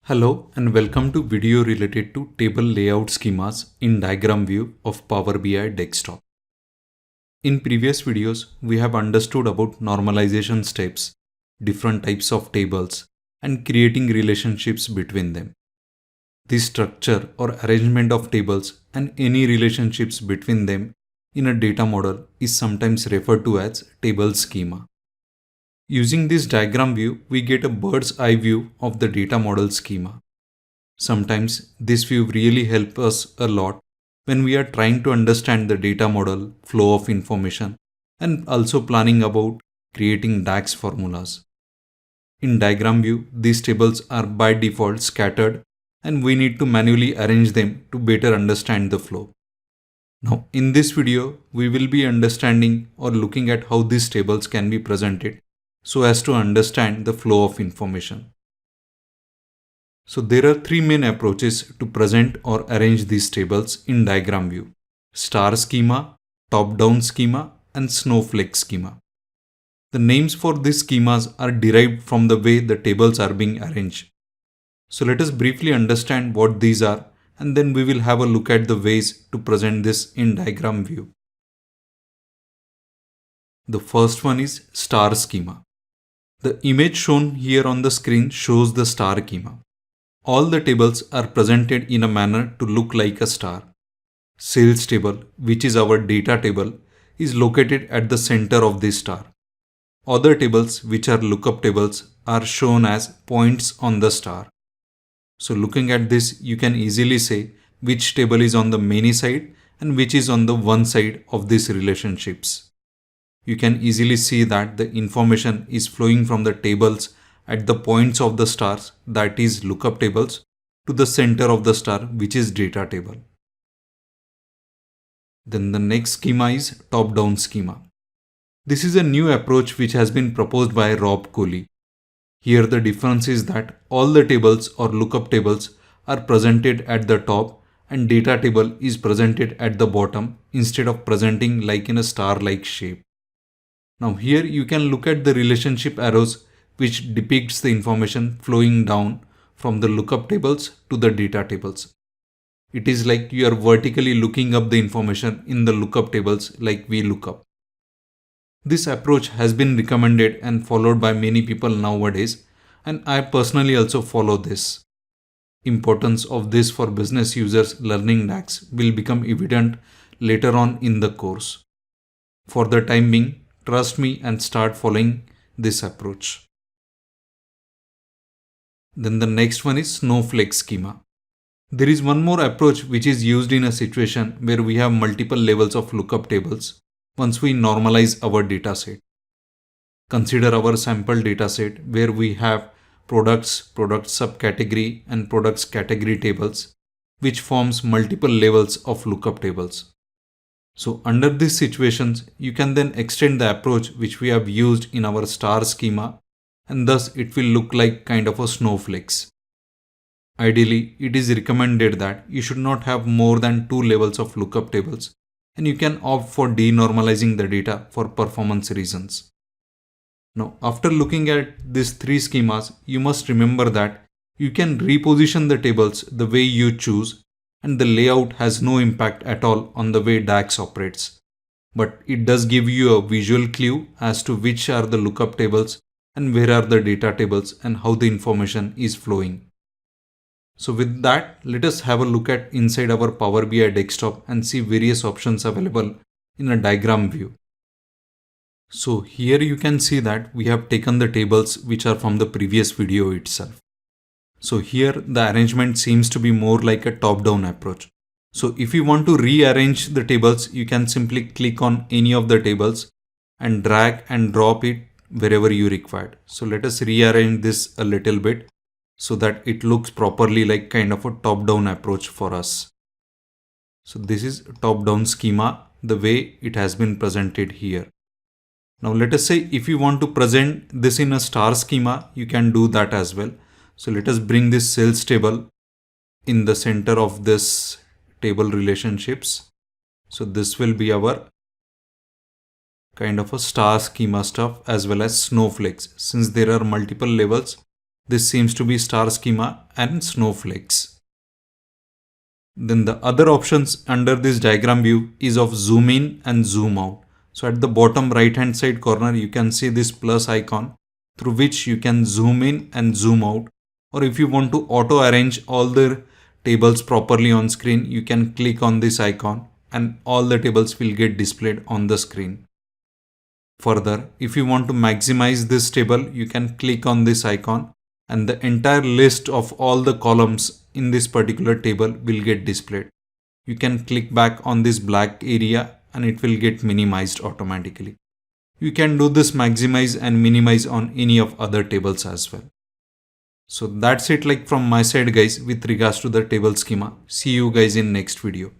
Hello and welcome to video related to table layout schemas in diagram view of Power BI desktop. In previous videos, we have understood about normalization steps, different types of tables, and creating relationships between them. This structure or arrangement of tables and any relationships between them in a data model is sometimes referred to as table schema. Using this diagram view, we get a bird's eye view of the data model schema. Sometimes this view really helps us a lot when we are trying to understand the data model, flow of information, and also planning about creating DAX formulas. In diagram view, these tables are by default scattered and we need to manually arrange them to better understand the flow. Now, in this video, we will be understanding or looking at how these tables can be presented so as to understand the flow of information. So there are three main approaches to present or arrange these tables in diagram view: star schema, top-down schema, and Snowflake schema. The names for these schemas are derived from the way the tables are being arranged. So let us briefly understand what these are, and then we will have a look at the ways to present this in diagram view. The first one is star schema. The image shown here on the screen shows the star schema. All the tables are presented in a manner to look like a star. Sales table, which is our data table, is located at the center of this star. Other tables, which are lookup tables, are shown as points on the star. So looking at this, you can easily say which table is on the many side and which is on the one side of these relationships. You can easily see that the information is flowing from the tables at the points of the stars, that is lookup tables, to the center of the star, which is data table. Then the next schema is top-down schema. This is a new approach which has been proposed by Rob Coley. Here the difference is that all the tables or lookup tables are presented at the top and data table is presented at the bottom instead of presenting like in a star-like shape. Now here you can look at the relationship arrows which depicts the information flowing down from the lookup tables to the data tables. It is like you are vertically looking up the information in the lookup tables like VLOOKUP. This approach has been recommended and followed by many people nowadays, and I personally also follow this. Importance of this for business users learning DAX will become evident later on in the course. For the time being, trust me and start following this approach. Then the next one is Snowflake schema. There is one more approach which is used in a situation where we have multiple levels of lookup tables once we normalize our dataset. Consider our sample dataset where we have products, product subcategory, and products category tables, which forms multiple levels of lookup tables. So under these situations, you can then extend the approach which we have used in our star schema, and thus it will look like kind of a snowflakes. Ideally, it is recommended that you should not have more than 2 levels of lookup tables, and you can opt for denormalizing the data for performance reasons. Now, after looking at these three schemas, you must remember that you can reposition the tables the way you choose, and the layout has no impact at all on the way DAX operates. But it does give you a visual clue as to which are the lookup tables and where are the data tables and how the information is flowing. So with that, let us have a look at inside our Power BI desktop and see various options available in a diagram view. So here you can see that we have taken the tables which are from the previous video itself. So here the arrangement seems to be more like a top-down approach. So if you want to rearrange the tables, you can simply click on any of the tables and drag and drop it wherever you required. So let us rearrange this a little bit so that it looks properly like kind of a top-down approach for us. So this is top-down schema, the way it has been presented here. Now let us say if you want to present this in a star schema, you can do that as well. So let us bring this sales table in the center of this table relationships. So this will be our kind of a star schema stuff as well as snowflakes. Since there are multiple levels, This seems to be star schema and snowflakes. Then the other options under this diagram view is of zoom in and zoom out. So at the bottom right hand side corner, you can see this plus icon through which you can zoom in and zoom out. Or if you want to auto arrange all the tables properly on screen, you can click on this icon and all the tables will get displayed on the screen. Further, if you want to maximize this table, you can click on this icon and the entire list of all the columns in this particular table will get displayed. You can click back on this black area and it will get minimized automatically. You can do this maximize and minimize on any of other tables as well. So that's it from my side guys with regards to the table schema. See you guys in next video.